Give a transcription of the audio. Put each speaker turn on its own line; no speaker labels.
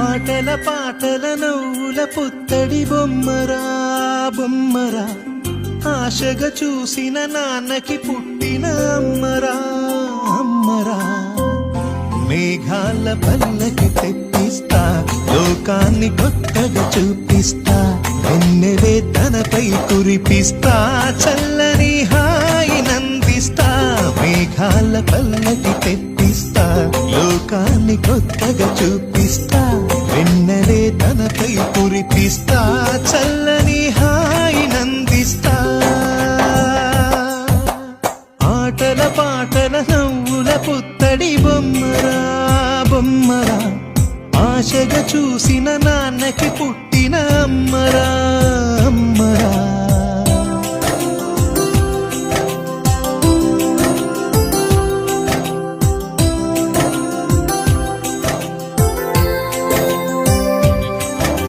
ఆటల పాటల నవ్వుల పుత్తడి బొమ్మరా బొమ్మరా, ఆశగా చూసిన నాన్నకి పుట్టిన అమ్మరా అమ్మరా. మేఘాల పల్లకి తెప్పిస్తా, లోకాన్ని కొత్తగా చూపిస్తా, వెన్నెలే తనపై కురిపిస్తా, చల్లని హాయి నందిస్తా. మేఘాల పల్లకి తెప్పిస్తా, లోకాన్ని కొత్తగా చూపిస్తా, వెన్నెలే తనపై కురిపిస్తా, చల్లని హాయి నందిస్తా. ఆటల పాటల నవ్వుల పుత్తడి బొమ్మరా బొమ్మరా, ఆశగా చూసిన నాన్నకి పుట్టిన అమ్మరా.